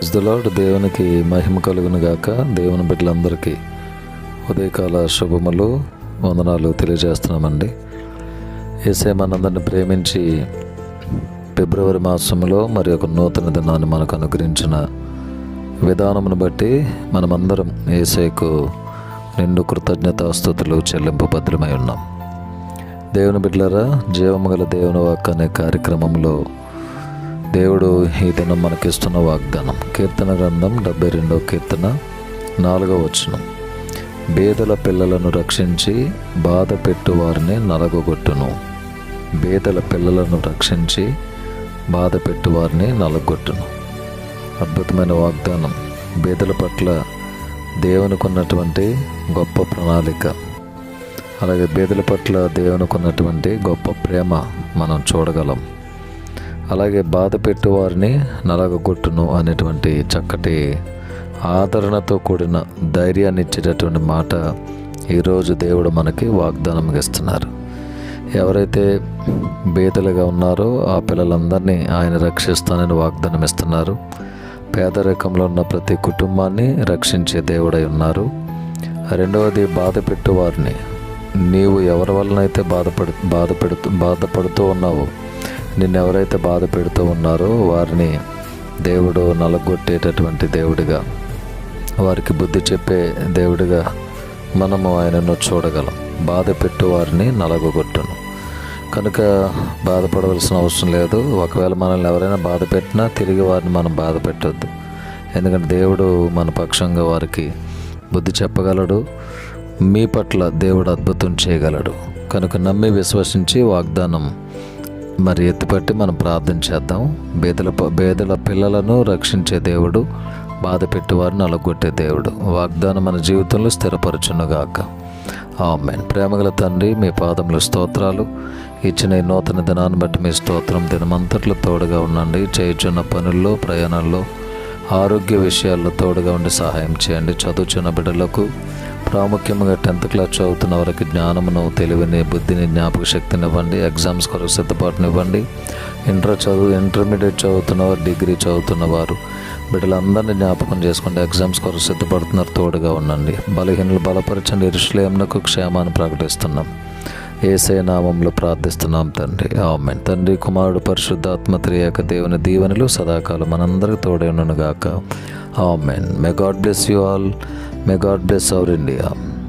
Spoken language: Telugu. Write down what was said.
Praise the lord. దేవునికి మహిమ కలుగును గాక. దేవుని బిడ్డలందరికీ ఉదయకాల శుభములు, వందనాలు తెలియజేస్తున్నామండి. యేసయ్య మనందరిని ప్రేమించి ఫిబ్రవరి మాసంలో మరి ఒక నూతన దినాన్ని మనకు అనుగ్రహించిన విధానమును బట్టి మనమందరం యేసయ్యకు నిండు కృతజ్ఞతాస్తుతులు చెల్లింపు భద్రమై ఉన్నాం. దేవుని బిడ్డలారా, జీవము గల దేవుని వాక్కు అనే కార్యక్రమంలో దేవుడు ఈ దినం మనకిస్తున్న వాగ్దానం కీర్తన గ్రంథం 72వ కీర్తన 4వ వచనం. బేదల పిల్లలను రక్షించి బాధ పెట్టు వారిని నలగొట్టును. బేదల పిల్లలను రక్షించి బాధ పెట్టు వారిని నలగొట్టును. అద్భుతమైన వాగ్దానం. బేదల పట్ల దేవునికి ఉన్నటువంటి గొప్ప ప్రణాళిక, అలాగే బేదల పట్ల దేవునికి ఉన్నటువంటి గొప్ప ప్రేమ మనం చూడగలం. అలాగే బాధ పెట్టు వారిని నలగొట్టును అనేటువంటి చక్కటి ఆదరణతో కూడిన ధైర్యాన్ని ఇచ్చేటటువంటి మాట ఈరోజు దేవుడు మనకి వాగ్దానం ఇస్తున్నారు. ఎవరైతే బేదలుగా ఉన్నారో ఆ పిల్లలందరినీ ఆయన రక్షిస్తానని వాగ్దానం ఇస్తున్నారు. పేదరికంలో ఉన్న ప్రతి కుటుంబాన్ని రక్షించే దేవుడై ఉన్నారు. రెండవది, బాధ పెట్టు వారిని, నీవు ఎవరి వలనైతే బాధపడుతూ ఉన్నావో, నిన్నెవరైతే బాధ పెడుతూ ఉన్నారో వారిని దేవుడు నలగొట్టేటటువంటి దేవుడిగా, వారికి బుద్ధి చెప్పే దేవుడిగా మనము ఆయనను చూడగలం. బాధ పెట్టు వారిని నలగొట్టును. కనుక బాధపడవలసిన అవసరం లేదు. ఒకవేళ మనల్ని ఎవరైనా బాధ పెట్టినా తిరిగి వారిని మనం బాధ పెట్టొద్దు. ఎందుకంటే దేవుడు మన పక్షంగా వారికి బుద్ధి చెప్పగలడు. మీ పట్ల దేవుడు అద్భుతం చేయగలడు. కనుక నమ్మి విశ్వసించి వాగ్దానం మరి ఎత్తిపట్టి మనం ప్రార్థన చేద్దాం. బేదల పిల్లలను రక్షించే దేవుడు, బాధ పెట్టేవారిని అలగొట్టే దేవుడు. వాగ్దానం మన జీవితంలో స్థిరపరచునుగాక. ఆమేన్. ప్రేమగల తండ్రి, మీ పాదములు స్తోత్రాలు. ఇచ్చిన ఈ నూతన దినాన్ని బట్టి మీ స్తోత్రం. దినమంతట్లో తోడుగా ఉండండి. చేయుచున్న పనుల్లో, ప్రయాణాల్లో, ఆరోగ్య విషయాల్లో తోడుగా ఉండి సహాయం చేయండి. చదువుచున్న బిడ్డలకు, ప్రాముఖ్యంగా 10th క్లాస్ చదువుతున్న వారికి జ్ఞానమును, తెలివిని, బుద్ధిని, జ్ఞాపక శక్తిని ఇవ్వండి. ఎగ్జామ్స్ కొరకు సిద్ధపాటునివ్వండి. ఇంటర్మీడియట్ చదువుతున్నవారు, డిగ్రీ చదువుతున్నవారు బిడ్డలందరినీ జ్ఞాపకం చేసుకోండి. ఎగ్జామ్స్ కొరకు సిద్ధపడుతున్నారు, తోడుగా ఉండండి. బలహీనలు బలపరచండి. యెరూషలేమునకు క్షేమాన్ని ప్రకటిస్తున్నాం. యేసయ్య నామములో ప్రార్థిస్తున్నాం తండ్రి. ఆమేన్. తండ్రి, కుమారుడు, పరిశుద్ధాత్మ త్రియేక దేవుని దీవెనలు సదాకాలం మనందరికి తోడై ఉండును గాక. ఆమేన్. May God bless you all. May God bless our India.